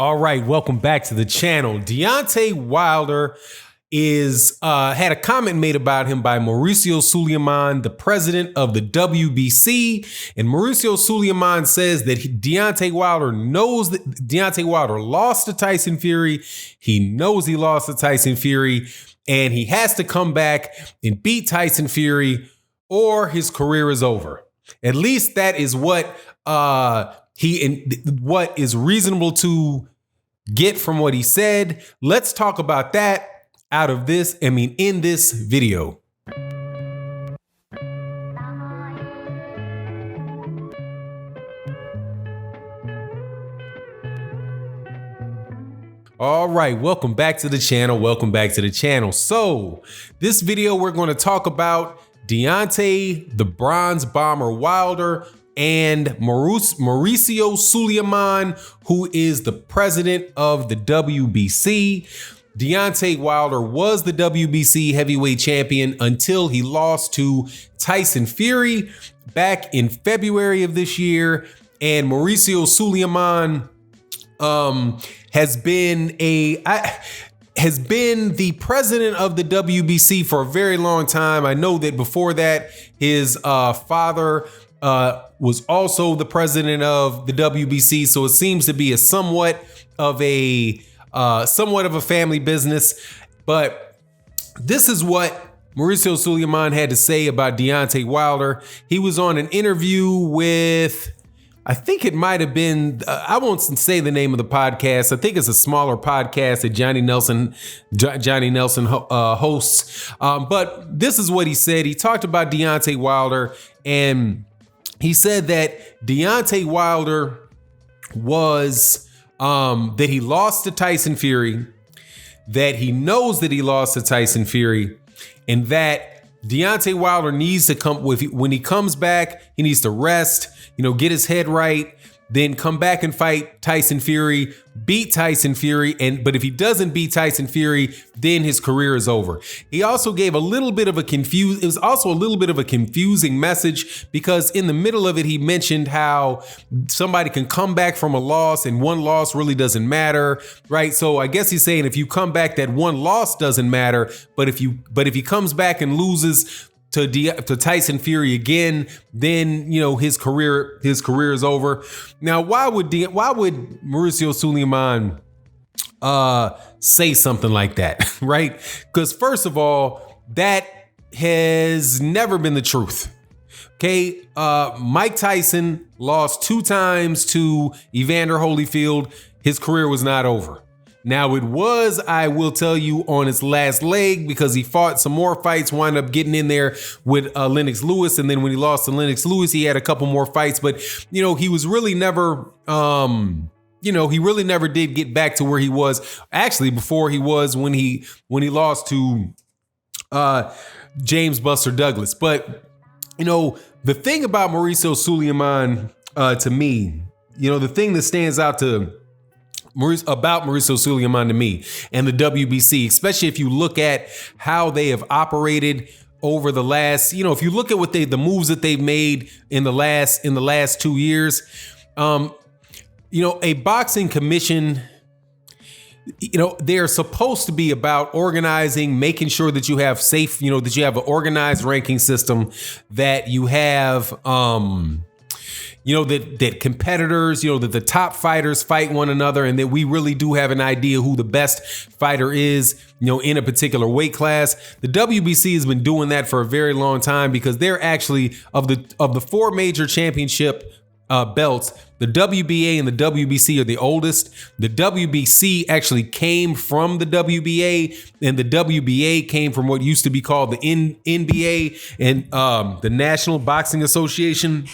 All right, welcome back to the channel. Deontay Wilder had a comment made about him by Mauricio Suleiman, the president of the WBC. And Mauricio Suleiman says that Deontay Wilder knows that Deontay Wilder lost to Tyson Fury. He knows he lost to Tyson Fury, and he has to come back and beat Tyson Fury or his career is over. At least that is what what is reasonable to get from what he said. Let's talk about that in this video. All right, welcome back to the channel. So this video, we're going to talk about Deontay, the Bronze Bomber Wilder, and Mauricio Suleiman, who is the president of the WBC. Deontay Wilder was the WBC heavyweight champion until he lost to Tyson Fury back in February of this year. And Mauricio Suleiman has been the president of the WBC for a very long time. I know that before that, his father was also the president of the WBC. So it seems to be somewhat of a family business. But this is what Mauricio Suleiman had to say about Deontay Wilder. He was on an interview with, I think it might have been, I won't say the name of the podcast. I think it's a smaller podcast that Johnny Nelson hosts. But this is what he said. He talked about Deontay Wilder, and he said that Deontay Wilder was, that he lost to Tyson Fury, that he knows that he lost to Tyson Fury, and that Deontay Wilder needs to when he comes back, he needs to rest, get his head right, then come back and fight Tyson Fury, beat Tyson Fury. But if he doesn't beat Tyson Fury, then his career is over. He also gave a little bit of a confusing message, because in the middle of it, he mentioned how somebody can come back from a loss and one loss really doesn't matter, right? So I guess he's saying if you come back, that one loss doesn't matter. But if he comes back and loses to Tyson Fury again, then his career is over. Now, why would Mauricio Suleiman say something like that, right? Because first of all, that has never been the truth. Okay, Mike Tyson lost 2 times to Evander Holyfield. His career was not over. Now it was, I will tell you, on its last leg, because he fought some more fights, wound up getting in there with Lennox Lewis. And then when he lost to Lennox Lewis, he had a couple more fights, but he was really never, he really never did get back to where he was actually before he was when he lost to James Buster Douglas. But, the thing about Mauricio Suleiman, to me, the thing that stands out about Mauricio Suleiman to me and the WBC, especially if you look at how they have operated over the last, if you look at the moves that they've made in the last 2 years, a boxing commission, they're supposed to be about organizing, making sure that you have that you have an organized ranking system, that you have, that competitors, that the top fighters fight one another, and that we really do have an idea who the best fighter is, in a particular weight class. The WBC has been doing that for a very long time, because they're actually, of the 4 major championship belts, the WBA and the WBC are the oldest. The WBC actually came from the WBA, and the WBA came from what used to be called the NBA and the National Boxing Association.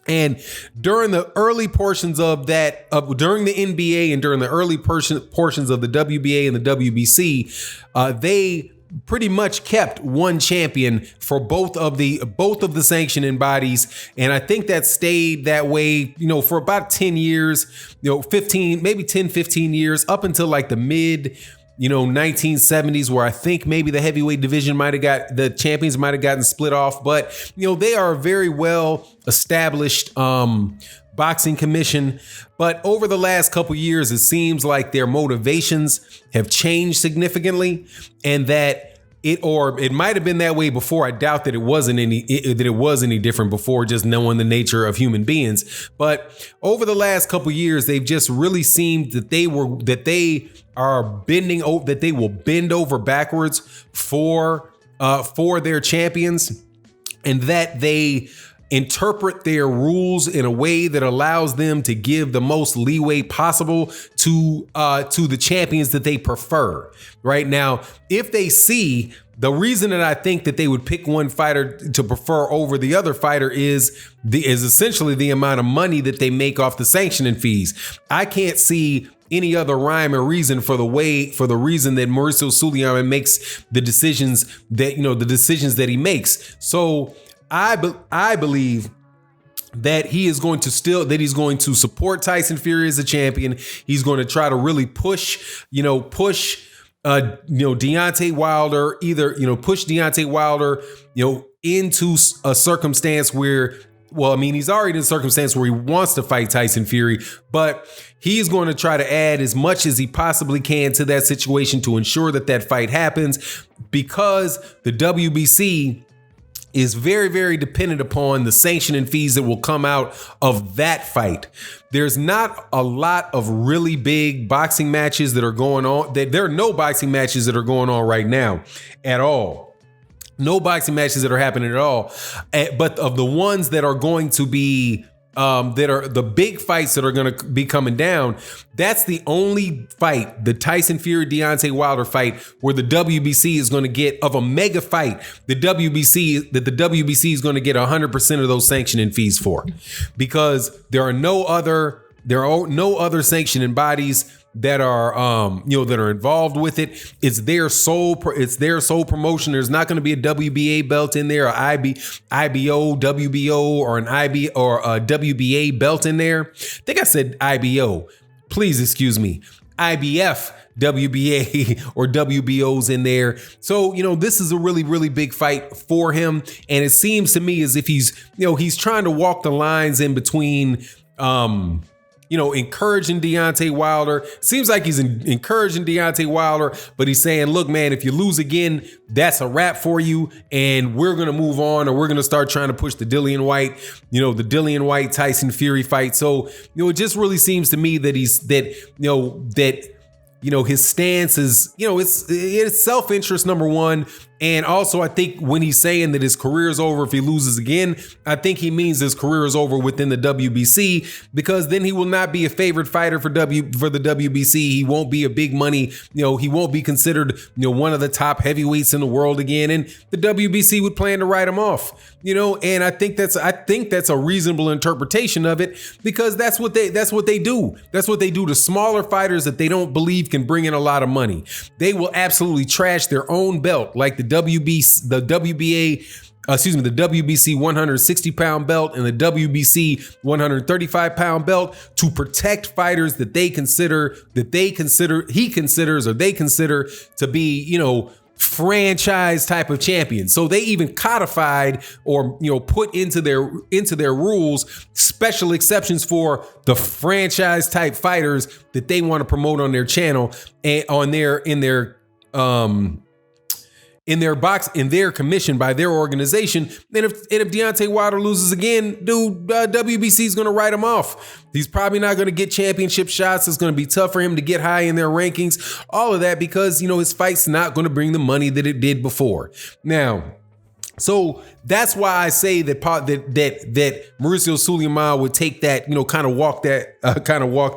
And during the early portions of during the NBA and during the early portions of the WBA and the WBC, they pretty much kept one champion for both of the sanctioning bodies. And I think that stayed that way, for about 10 years, 15 years, up until like the mid 1970s, where I think maybe the heavyweight division the champions might have gotten split off. But, they are a very well established boxing commission. But over the last couple years, it seems like their motivations have changed significantly, and that it might have been that way before. I doubt that it was any different before, just knowing the nature of human beings. But over the last couple years, they've just really seemed that they will bend over backwards for their champions, and that they interpret their rules in a way that allows them to give the most leeway possible to the champions that they prefer. Right now, if they see the reason that I think that they would pick one fighter to prefer over the other fighter is essentially the amount of money that they make off the sanctioning fees. I can't see any other rhyme or reason for the reason that Mauricio Suleiman makes the decisions that he makes. So I believe that he's going to support Tyson Fury as a champion. He's going to try to really push Deontay Wilder, push Deontay Wilder, into a circumstance where, he's already in a circumstance where he wants to fight Tyson Fury, but he's going to try to add as much as he possibly can to that situation to ensure that fight happens, because the WBC is very, very dependent upon the sanctioning fees that will come out of that fight. There's not a lot of really big boxing matches that are going on. There are no boxing matches that are going on right now at all. No boxing matches that are happening at all. But of the ones that are going to be that are the big fights that are going to be coming down, that's the only fight, the Tyson Fury Deontay Wilder fight, where the WBC is going to get, of a mega fight, the WBC is going to get 100% of those sanctioning fees for, because there are no other sanctioning bodies that are involved with it. It's their sole promotion. There's not going to be a WBA belt in there, or IBO, WBO, or an IB or a WBA belt in there. I think I said IBO. Please excuse me. IBF, WBA, or WBO's in there. So, this is a really, really big fight for him. And it seems to me as if he's trying to walk the lines in between, encouraging Deontay Wilder. Seems like he's encouraging Deontay Wilder, but he's saying, look, man, if you lose again, that's a wrap for you, and we're going to move on, or we're going to start trying to push the Dillian Whyte Tyson Fury fight. So, it just really seems to me that his stance is, it's self-interest, number one. And also, I think when he's saying that his career is over if he loses again, I think he means his career is over within the WBC, because then he will not be a favorite fighter for the WBC. He won't be a big money, he won't be considered, one of the top heavyweights in the world again. And the WBC would plan to write him off, and I think that's a reasonable interpretation of it, because that's what they do. That's what they do to smaller fighters that they don't believe can bring in a lot of money. They will absolutely trash their own belt, like the WBC 160-pound belt and the WBC 135-pound belt, to protect fighters that they consider to be, franchise type of champions. So they even codified or put into their rules special exceptions for the franchise type fighters that they want to promote on their channel and in their commission by their organization. And if Deontay Wilder loses again, WBC is going to write him off. He's probably not going to get championship shots. It's going to be tough for him to get high in their rankings. All of that because, his fight's not going to bring the money that it did before. Now, so that's why I say that Mauricio Suleiman would take that, kind of walk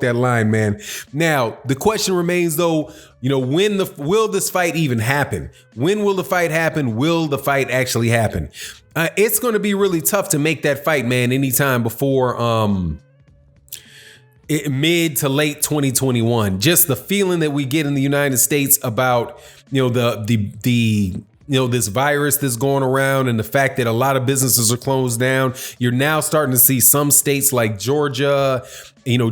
that line, man. Now, the question remains though, will this fight even happen? When will the fight happen? Will the fight actually happen? It's going to be really tough to make that fight, man, anytime before mid to late 2021. Just the feeling that we get in the United States about, this virus that's going around, and the fact that a lot of businesses are closed down. You're now starting to see some states like Georgia,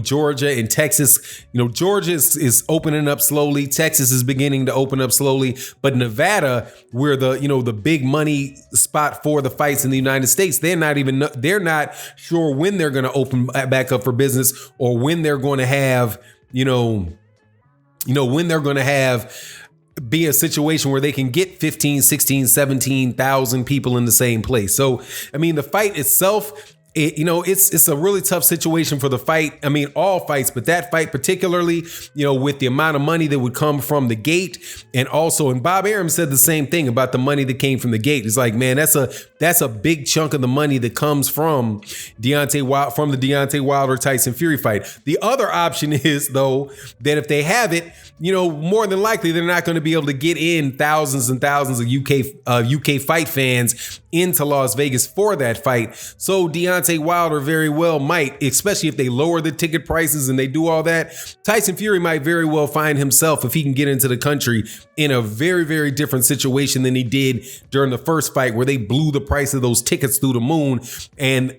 Georgia and Texas. Georgia is opening up slowly. Texas is beginning to open up slowly. But Nevada, where the big money spot for the fights in the United States, they're not sure when they're going to open back up for business, or when they're going to have, when they're going to have be a situation where they can get 15, 16, 17,000 people in the same place. So, the fight itself, it's a really tough situation for the fight. All fights, but that fight particularly, with the amount of money that would come from the gate. And Bob Arum said the same thing about the money that came from the gate. It's like, man, that's a big chunk of the money that comes from the Deontay Wilder Tyson Fury fight. The other option is, though, that if they have it, more than likely they're not going to be able to get in thousands and thousands of UK fight fans into Las Vegas for that fight. So Deontay Wilder very well might, especially if they lower the ticket prices and they do all that, Tyson Fury might very well find himself, if he can get into the country, in a very, very different situation than he did during the first fight, where they blew the price of those tickets through the moon. And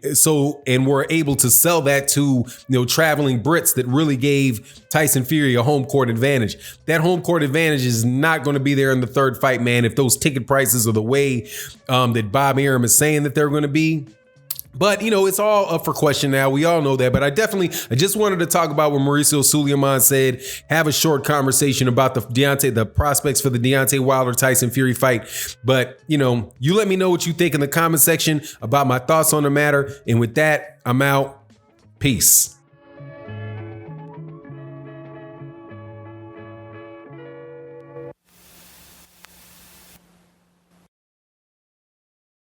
were able to sell that to, traveling Brits that really gave Tyson Fury a home court advantage. That home court advantage is not going to be there in the third fight, man, if those ticket prices are the way that Bob Arum is saying that they're going to be. But, it's all up for question now. We all know that. But I just wanted to talk about what Mauricio Suleiman said, have a short conversation about the prospects for the Deontay Wilder Tyson Fury fight. But, you let me know what you think in the comment section about my thoughts on the matter. And with that, I'm out. Peace.